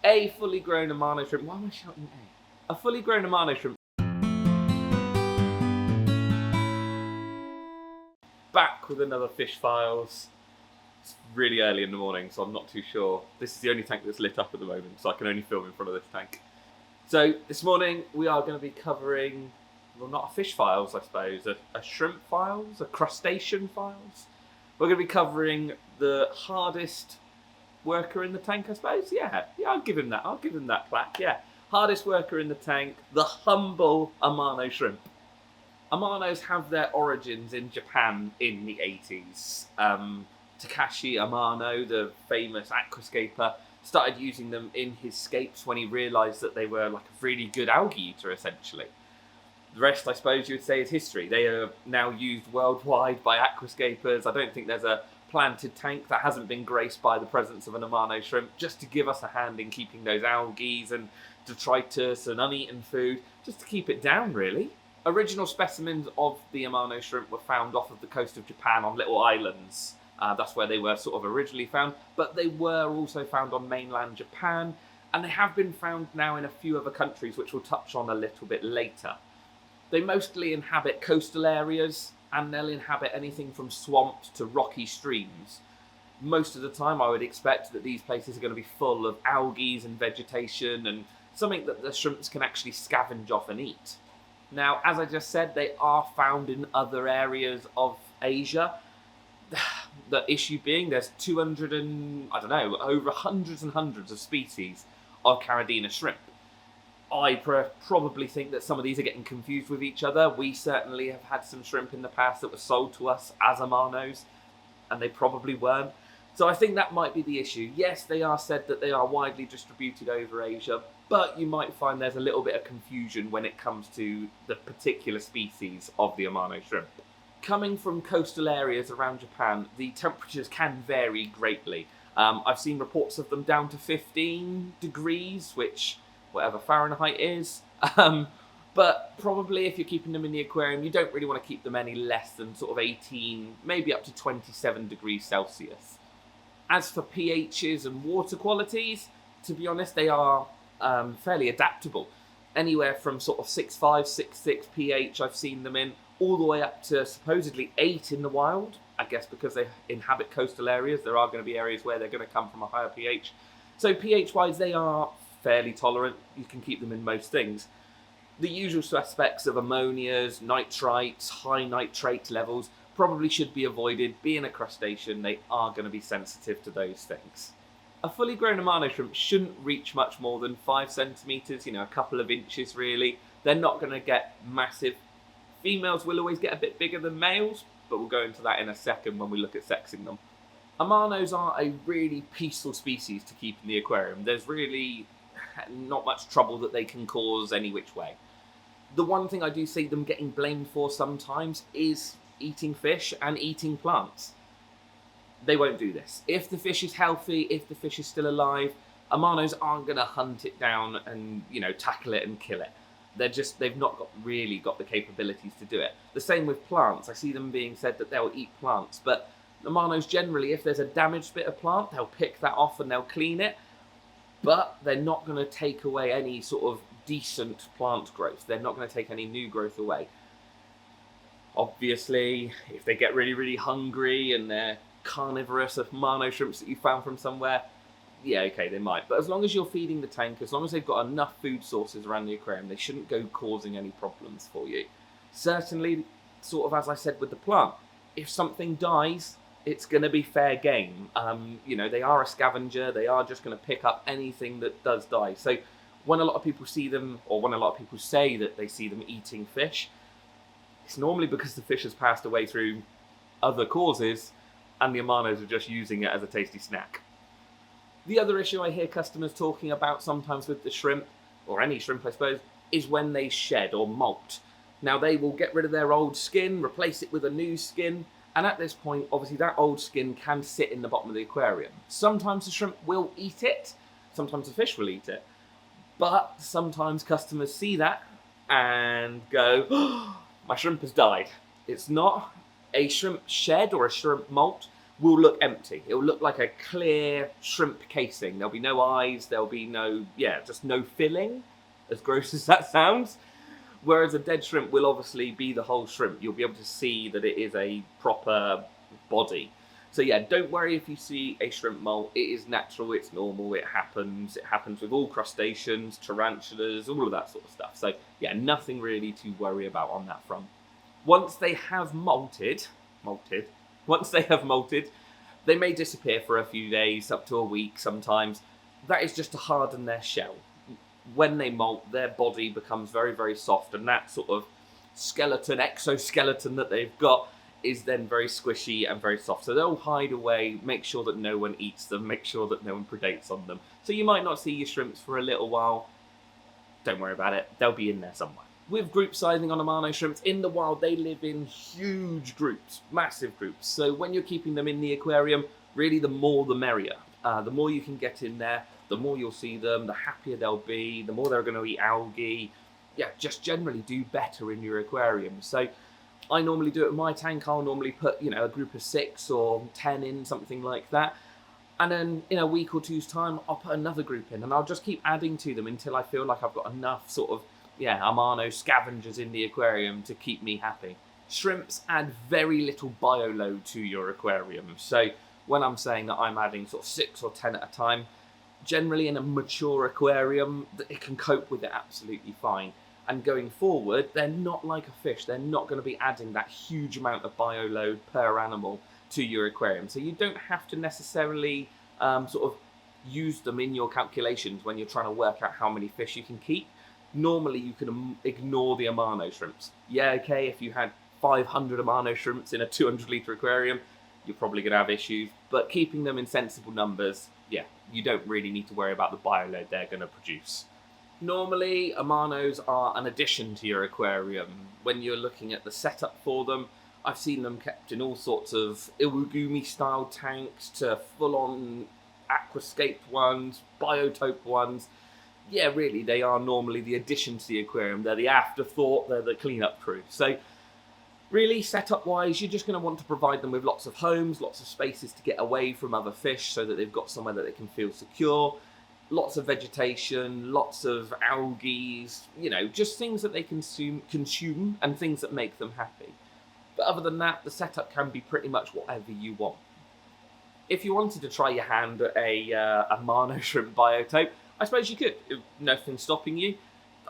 A fully grown Amano shrimp. Why am I shouting A? A fully grown Amano shrimp. Back with another Fish Files. It's really early in the morning, so I'm not too sure. This is the only tank that's lit up at the moment, so I can only film in front of this tank. So this morning we are going to be covering, well, not a Fish Files, I suppose, a Shrimp Files, a Crustacean Files. We're going to be covering the hardest worker in the tank, I suppose. Yeah, I'll give him that. I'll give him that plaque. Yeah, hardest worker in the tank, the humble Amano Shrimp. Amanos have their origins in Japan in the 80s. Takashi Amano, the famous aquascaper, started using them in his scapes when he realised that they were like a really good algae eater, essentially. The rest, I suppose you would say, is history. They are now used worldwide by aquascapers. I don't think there's a planted tank that hasn't been graced by the presence of an Amano shrimp, just to give us a hand in keeping those algae and detritus and uneaten food, just to keep it down, really. Original specimens of the Amano shrimp were found off of the coast of Japan on little islands. That's where they were sort of originally found, but they were also found on mainland Japan, and they have been found now in a few other countries, which we'll touch on a little bit later. They mostly inhabit coastal areas, and they'll inhabit anything from swamps to rocky streams. Most of the time I would expect that these places are going to be full of algae and vegetation, and something that the shrimps can actually scavenge off and eat. Now, as I just said, they are found in other areas of Asia. The issue being there's over hundreds and hundreds of species of Caridina shrimp. I probably think that some of these are getting confused with each other. We certainly have had some shrimp in the past that were sold to us as Amanos, and they probably weren't. So I think that might be the issue. Yes, they are said that they are widely distributed over Asia, but you might find there's a little bit of confusion when it comes to the particular species of the Amano shrimp. Coming from coastal areas around Japan, the temperatures can vary greatly. I've seen reports of them down to 15 degrees, which, whatever Fahrenheit is. But probably if you're keeping them in the aquarium, you don't really want to keep them any less than sort of 18, maybe up to 27 degrees Celsius. As for pHs and water qualities, to be honest, they are fairly adaptable. Anywhere from sort of 6.5, 6.6 pH I've seen them in, all the way up to supposedly 8 in the wild. I guess because they inhabit coastal areas, there are going to be areas where they're going to come from a higher pH. So pH-wise, they are fairly tolerant. You can keep them in most things. The usual suspects of ammonias, nitrites, high nitrate levels probably should be avoided. Being a crustacean, they are going to be sensitive to those things. A fully grown Amano shrimp shouldn't reach much more than 5 centimetres, a couple of inches really. They're not going to get massive. Females will always get a bit bigger than males, but we'll go into that in a second when we look at sexing them. Amanos are a really peaceful species to keep in the aquarium. There's really not much trouble that they can cause any which way. The one thing I do see them getting blamed for sometimes is eating fish and eating plants. They won't do this. If the fish is healthy, if the fish is still alive, Amanos aren't going to hunt it down and, tackle it and kill it. They've not really got the capabilities to do it. The same with plants. I see them being said that they'll eat plants, but Amanos generally, if there's a damaged bit of plant, they'll pick that off and they'll clean it, but they're not going to take away any sort of decent plant growth. They're not going to take any new growth away. Obviously, if they get really, really hungry and they're carnivorous of Amano shrimps that you found from somewhere, yeah, okay, they might. But as long as you're feeding the tank, as long as they've got enough food sources around the aquarium, they shouldn't go causing any problems for you. Certainly, sort of as I said with the plant, if something dies, it's going to be fair game. They are a scavenger. They are just going to pick up anything that does die. So when a lot of people see them, or when a lot of people say that they see them eating fish, it's normally because the fish has passed away through other causes, and the Amanos are just using it as a tasty snack. The other issue I hear customers talking about sometimes with the shrimp, or any shrimp I suppose, is when they shed or molt. Now they will get rid of their old skin, replace it with a new skin, and at this point, obviously that old skin can sit in the bottom of the aquarium. Sometimes the shrimp will eat it, sometimes the fish will eat it, but sometimes customers see that and go, oh, my shrimp has died. It's not a shrimp shed or a shrimp molt. will look empty. It will look like a clear shrimp casing. There'll be no eyes, there'll be no, just no filling, as gross as that sounds. Whereas a dead shrimp will obviously be the whole shrimp. You'll be able to see that it is a proper body. So yeah, don't worry if you see a shrimp molt. It is natural, it's normal, it happens. It happens with all crustaceans, tarantulas, all of that sort of stuff. So yeah, nothing really to worry about on that front. Once they have molted, they may disappear for a few days, up to a week sometimes. That is just to harden their shell. When they molt, their body becomes very, very soft, and that sort of exoskeleton that they've got is then very squishy and very soft. So they'll hide away, make sure that no one eats them, make sure that no one predates on them. So you might not see your shrimps for a little while. Don't worry about it, they'll be in there somewhere. With group sizing on Amano shrimps, in the wild they live in huge groups, massive groups. So when you're keeping them in the aquarium, really the more the merrier. The more you can get in there, the more you'll see them, the happier they'll be, the more they're going to eat algae. Yeah, just generally do better in your aquarium. So I normally do it in my tank. I'll normally put, a group of 6 or 10 in, something like that. And then in a week or two's time, I'll put another group in, and I'll just keep adding to them until I feel like I've got enough sort of Amano scavengers in the aquarium to keep me happy. Shrimps add very little bioload to your aquarium. So when I'm saying that I'm adding sort of 6 or 10 at a time, generally in a mature aquarium, it can cope with it absolutely fine. And going forward, they're not like a fish. They're not going to be adding that huge amount of bioload per animal to your aquarium. So you don't have to necessarily sort of use them in your calculations when you're trying to work out how many fish you can keep. Normally you can ignore the Amano shrimps. Yeah, okay, if you had 500 Amano shrimps in a 200-litre aquarium, you're probably going to have issues. But keeping them in sensible numbers, you don't really need to worry about the bioload they're going to produce. Normally, Amanos are an addition to your aquarium. When you're looking at the setup for them, I've seen them kept in all sorts of Iwagumi-style tanks to full-on aquascaped ones, biotope ones. Yeah, really, they are normally the addition to the aquarium. They're the afterthought, they're the cleanup crew. So really, setup-wise, you're just going to want to provide them with lots of homes, lots of spaces to get away from other fish so that they've got somewhere that they can feel secure, lots of vegetation, lots of algae, just things that they consume and things that make them happy. But other than that, the setup can be pretty much whatever you want. If you wanted to try your hand at a Amano shrimp biotope, I suppose you could. Nothing stopping you.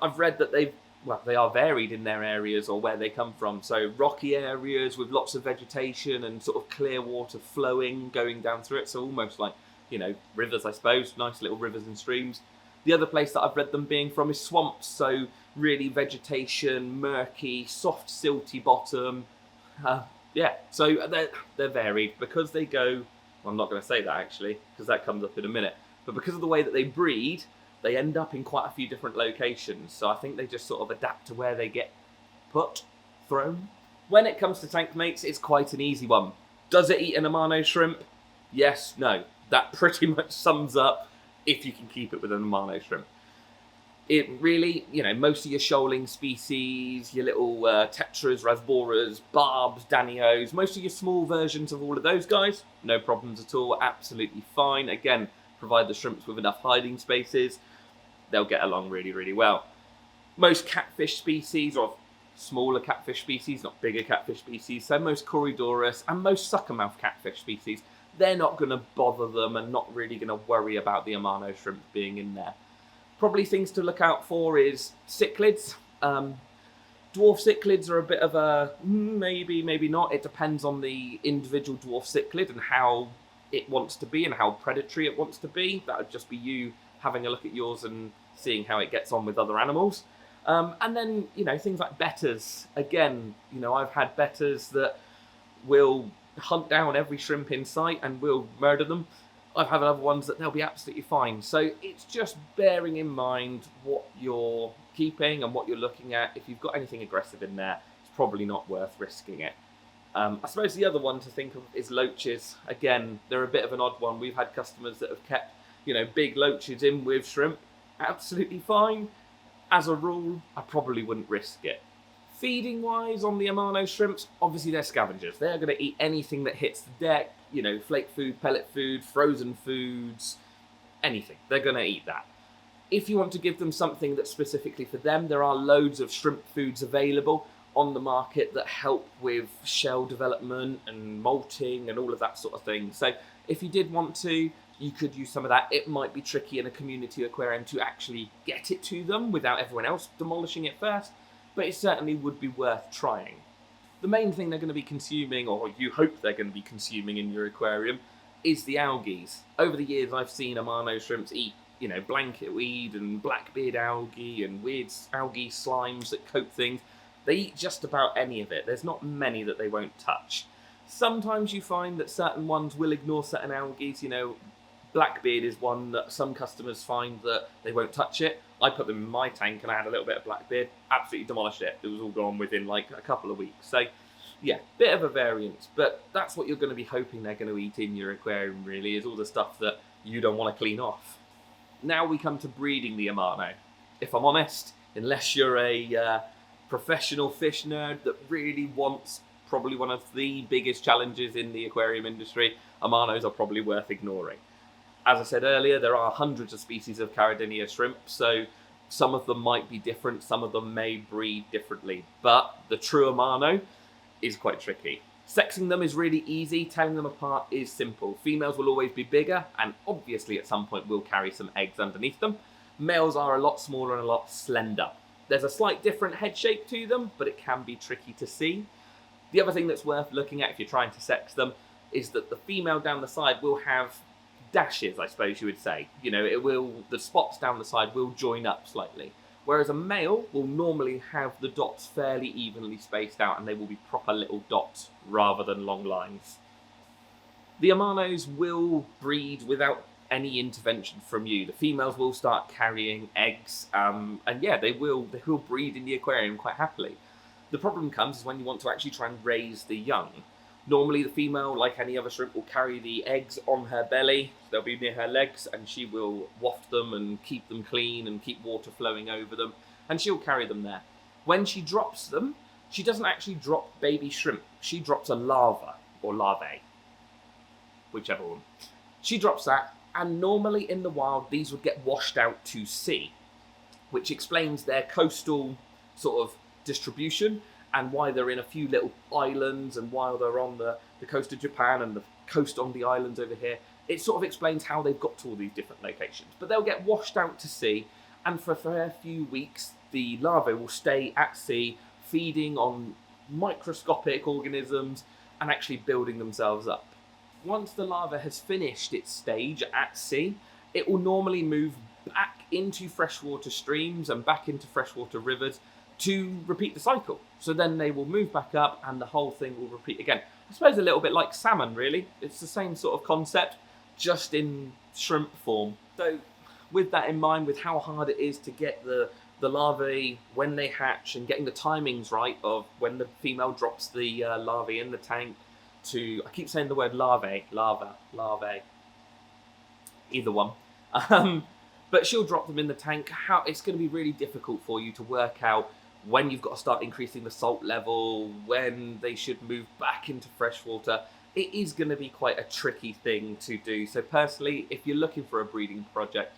I've read that they are varied in their areas or where they come from. So rocky areas with lots of vegetation and sort of clear water flowing, going down through it. So almost like, rivers, I suppose, nice little rivers and streams. The other place that I've read them being from is swamps. So really vegetation, murky, soft, silty bottom. So they're varied because they go, well, I'm not going to say that actually, because that comes up in a minute. But because of the way that they breed, they end up in quite a few different locations. So I think they just sort of adapt to where they get thrown. When it comes to tank mates, it's quite an easy one. Does it eat an Amano shrimp? Yes, no. That pretty much sums up if you can keep it with an Amano shrimp. It really, most of your shoaling species, your little tetras, rasboras, barbs, danios, most of your small versions of all of those guys, no problems at all, absolutely fine. Again, provide the shrimps with enough hiding spaces, they'll get along really, really well. Most catfish species, or smaller catfish species, not bigger catfish species, so most Corydoras and most suckermouth catfish species, they're not going to bother them and not really going to worry about the Amano shrimp being in there. Probably things to look out for is cichlids. Dwarf cichlids are a bit of a maybe, maybe not. It depends on the individual dwarf cichlid and how it wants to be and how predatory it wants to be. That would just be you having a look at yours and seeing how it gets on with other animals. And then, things like betters. Again, I've had betters that will hunt down every shrimp in sight and will murder them. I've had other ones that they'll be absolutely fine. So it's just bearing in mind what you're keeping and what you're looking at. If you've got anything aggressive in there, it's probably not worth risking it. I suppose the other one to think of is loaches. Again, they're a bit of an odd one. We've had customers that have kept, big loaches in with shrimp. Absolutely fine. As a rule, I probably wouldn't risk it. Feeding-wise on the Amano shrimps, obviously they're scavengers. They're going to eat anything that hits the deck, you know, flake food, pellet food, frozen foods, anything. They're going to eat that. If you want to give them something that's specifically for them, there are loads of shrimp foods available on the market that help with shell development and molting and all of that sort of thing. So if you did want to, you could use some of that. It might be tricky in a community aquarium to actually get it to them without everyone else demolishing it first, but it certainly would be worth trying. The main thing they're going to be consuming, or you hope they're going to be consuming in your aquarium, is the algae. Over the years, I've seen Amano shrimps eat, you know, blanket weed and blackbeard algae and weird algae slimes that coat things. They eat just about any of it. There's not many that they won't touch. Sometimes you find that certain ones will ignore certain algae. You know, blackbeard is one that some customers find that they won't touch it. I put them in my tank and I had a little bit of blackbeard, absolutely demolished it. It was all gone within like a couple of weeks. So yeah, bit of a variance, but that's what you're going to be hoping they're going to eat in your aquarium, really, is all the stuff that you don't want to clean off. Now we come to breeding the Amano. If I'm honest, unless you're a professional fish nerd that really wants probably one of the biggest challenges in the aquarium industry, Amanos are probably worth ignoring. As I said earlier, there are hundreds of species of Caradinia shrimp, so some of them might be different, some of them may breed differently, but the true Amano is quite tricky. Sexing them is really easy, telling them apart is simple. Females will always be bigger, and obviously at some point will carry some eggs underneath them. Males are a lot smaller and a lot slender. There's a slight different head shape to them, but it can be tricky to see. The other thing that's worth looking at if you're trying to sex them is that the female down the side will have dashes, I suppose you would say. You know, the spots down the side will join up slightly. Whereas a male will normally have the dots fairly evenly spaced out and they will be proper little dots rather than long lines. The Amanos will breed without any intervention from you. The females will start carrying eggs, and yeah, they will breed in the aquarium quite happily. The problem comes is when you want to actually try and raise the young. Normally the female, like any other shrimp, will carry the eggs on her belly. They'll be near her legs and she will waft them and keep them clean and keep water flowing over them, and she'll carry them there. When she drops them, she doesn't actually drop baby shrimp. She drops a larva, or larvae, whichever one. She drops that, and normally in the wild these would get washed out to sea, which explains their coastal sort of distribution and why they're in a few little islands, and while they're on the coast of Japan and the coast on the islands over here. It sort of explains how they've got to all these different locations. But they'll get washed out to sea, and for a fair few weeks the larvae will stay at sea, feeding on microscopic organisms and actually building themselves up. Once the larva has finished its stage at sea, it will normally move back into freshwater streams and back into freshwater rivers to repeat the cycle. So then they will move back up and the whole thing will repeat again. I suppose a little bit like salmon, really. It's the same sort of concept, just in shrimp form. So with that in mind, with how hard it is to get the larvae when they hatch and getting the timings right of when the female drops the larvae in the tank to, I keep saying the word larvae, either one. But she'll drop them in the tank. It's going to be really difficult for you to work out when you've got to start increasing the salt level, when they should move back into freshwater. It is going to be quite a tricky thing to do. So personally, if you're looking for a breeding project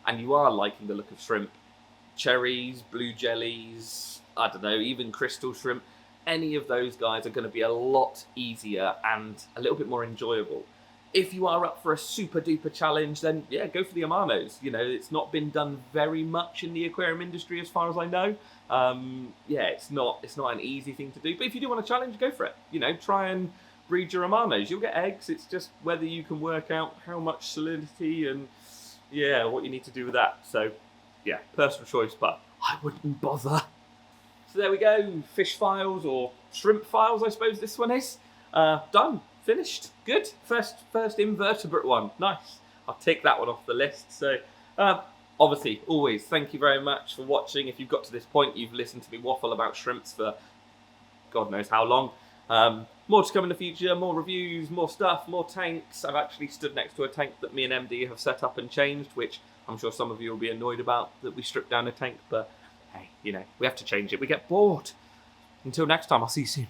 and you are liking the look of shrimp, cherries, blue jellies, I don't know, even crystal shrimp, any of those guys are going to be a lot easier and a little bit more enjoyable. If you are up for a super duper challenge, then yeah, go for the Amanos. You know, it's not been done very much in the aquarium industry as far as I know. Yeah, it's not an easy thing to do, but if you do want a challenge, go for it. You know, try and breed your Amanos. You'll get eggs. It's just whether you can work out how much salinity and yeah, what you need to do with that. So yeah, personal choice, but I wouldn't bother. So there we go, fish files, or shrimp files, I suppose this one is. Done. Finished. Good. First invertebrate one. Nice. I'll take that one off the list. So, obviously, always, thank you very much for watching. If you've got to this point, you've listened to me waffle about shrimps for God knows how long. More to come in the future, more reviews, more stuff, more tanks. I've actually stood next to a tank that me and MD have set up and changed, which I'm sure some of you will be annoyed about, that we stripped down a tank, but hey, you know, we have to change it. We get bored. Until next time, I'll see you soon.